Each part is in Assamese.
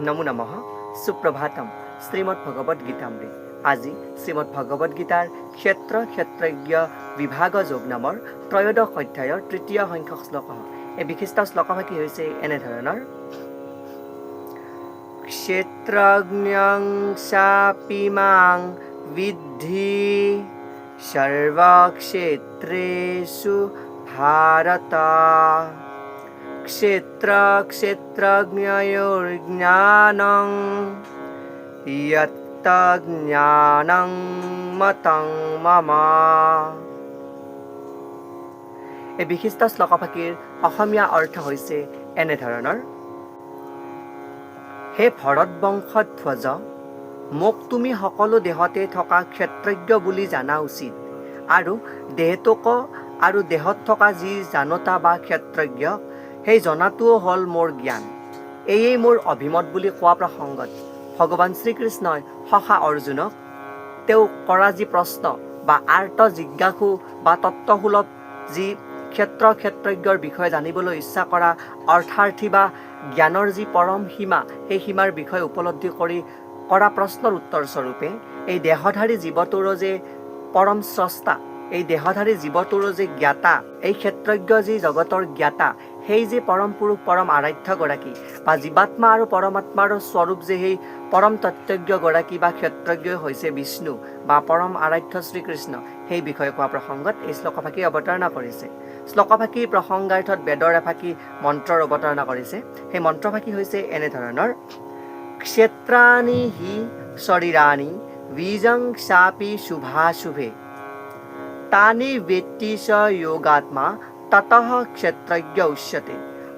নমো নমঃ সুপ্ৰভাতম শ্ৰীমদ্ভগবদ্গীতামৃত। আজি শ্ৰীমদ্ভগবদ্গীতাৰ ক্ষেত্ৰ ক্ষেত্ৰজ্ঞ বিভাগ যোগ নামৰ ত্ৰয়োদশ অধ্যায়ৰ তৃতীয় সংখ্যক শ্লোক। এই বিশিষ্ট শ্লোকভাগী হৈছে এনেধৰণৰ: ক্ষেত্ৰজ্ঞং চাপি মাং বিদ্ধি সৰ্বক্ষেত্ৰেষু ভাৰত। ক্ষেত্ৰ ক্ষেত্ৰজ্ঞয়োৰ জ্ঞানং যত্ত জ্ঞানং মতং মম। এই বিশিষ্ট শ্লোকভাগীৰ অসমীয়া অৰ্থ হৈছে এনেধৰণৰ: হে ভৰতবংশধ্বজ, মোক তুমি সকলো দেহতে থকা ক্ষেত্ৰজ্ঞ বুলি জানা উচিত, আৰু দেহটোক আৰু দেহত থকা যি জানতা বা ক্ষেত্ৰজ্ঞ, সেই জনাটোও হ'ল মোৰ জ্ঞান। এয়েই মোৰ অভিমত বুলি কোৱা প্ৰসংগত ভগৱান শ্ৰীকৃষ্ণই সখা অৰ্জুনক তেওঁ কৰা যি প্ৰশ্ন বা আৰ্ত জিজ্ঞাসু বা তত্ত্বসুলভ যি ক্ষেত্ৰ ক্ষেত্ৰজ্ঞৰ বিষয়ে জানিবলৈ ইচ্ছা কৰা অৰ্থাৰ্থী বা জ্ঞানৰ যি পৰম সীমা, সেই সীমাৰ বিষয়ে উপলব্ধি কৰি কৰা প্ৰশ্নৰ উত্তৰ স্বৰূপে এই দেহধাৰী জীৱটোৰো যে পৰম স্ৰষ্টা, এই দেহধাৰী জীৱটোৰো যে জ্ঞাতা, এই ক্ষেত্ৰজ্ঞ যি জগতৰ জ্ঞাতা, সেই যে পৰম পুৰুষ পৰম আৰাধ্যগৰাকী বা জীৱাত্মা আৰু পৰমাত্মাৰ স্বৰূপ যে সেই পৰম তত্ত্বজ্ঞগৰাকী বা ক্ষেত্ৰজ্ঞই হৈছে বিষ্ণু বা পৰম আৰাধ্য শ্ৰীকৃষ্ণ, সেই বিষয়ে কোৱা প্ৰসংগত এই শ্লোকভাগী অৱতাৰণা কৰিছে। শ্লোকভাগী প্ৰসংগাৰ্থত বেদৰ এফাকি মন্ত্ৰৰ অৱতাৰণা কৰিছে। সেই মন্ত্ৰভাগী হৈছে এনেধৰণৰ: ক্ষেত্ৰাণি হি শৰীৰাণি বীজং চাপি শুভাশুভে তানি বেত্তি চ যোগাত্মা ততঃ ক্ষেত্ৰজ্ঞ উচ্যতে।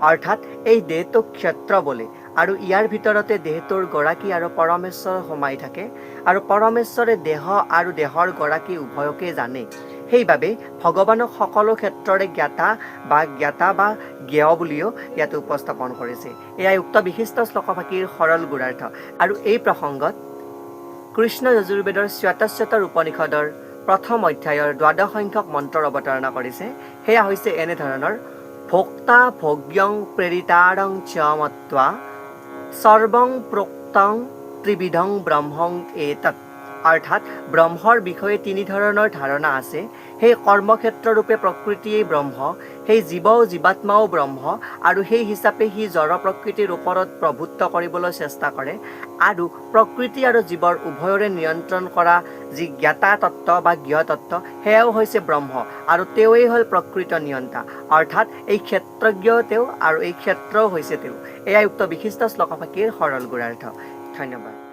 অৰ্থাৎ এই দেহটোক ক্ষেত্ৰ বোলে, আৰু ইয়াৰ ভিতৰতে দেহটোৰ গৰাকী আৰু পৰমেশ্বৰ সোমাই থাকে, আৰু পৰমেশ্বৰে দেহ আৰু দেহৰ গৰাকী উভয়কে জানে। সেইবাবে ভগৱানক সকলো ক্ষেত্ৰৰে জ্ঞাতা বা জ্ঞেয় বুলিও ইয়াত উপস্থাপন কৰিছে। এয়াই উক্ত বিশিষ্ট শ্লোকভাগীৰ সৰল গুঢ়াৰ্থ। আৰু এই প্ৰসংগত কৃষ্ণ যজুৰ্বেদৰ শ্বেতশ্বেতৰ উপনিষদৰ প্ৰথম অধ্যায়ৰ দ্বাদশ সংখ্যক মন্ত্ৰৰ অৱতাৰণা কৰিছে। সেয়া হৈছে এনেধৰণৰ: ভোক্তা ভোগ্যং প্ৰেৰিতাৰং চ মত্ত্বা সৰ্বং প্ৰোক্তং ত্ৰিবিধং ব্ৰহ্মং এতৎ। অৰ্থাৎ ব্ৰহ্মৰ বিষয়ে তিনি ধৰণৰ ধাৰণা আছে। সেই কৰ্মক্ষেত্ৰৰূপে প্ৰকৃতিয়েই ব্ৰহ্ম, সেই জীৱাত্মাও ব্ৰহ্ম, আৰু সেই হিচাপে সি জড় প্ৰকৃতিৰ ওপৰত প্ৰভুত্ব কৰিবলৈ চেষ্টা কৰে, আৰু প্ৰকৃতি আৰু জীৱৰ উভয়ৰে নিয়ন্ত্ৰণ কৰা যি জ্ঞাতা তত্ত্ব বা জ্ঞ তত্ত্ব, সেয়াও হৈছে ব্ৰহ্ম, আৰু তেওঁৱেই হ'ল প্ৰকৃত নিয়ন্তা। অৰ্থাৎ এই ক্ষেত্ৰজ্ঞ তেওঁ, আৰু এই ক্ষেত্ৰও হৈছে তেওঁ। এয়াই উক্ত বিশিষ্ট শ্লোকভাগীৰ সৰল গুঢ়াৰ্থ। ধন্যবাদ।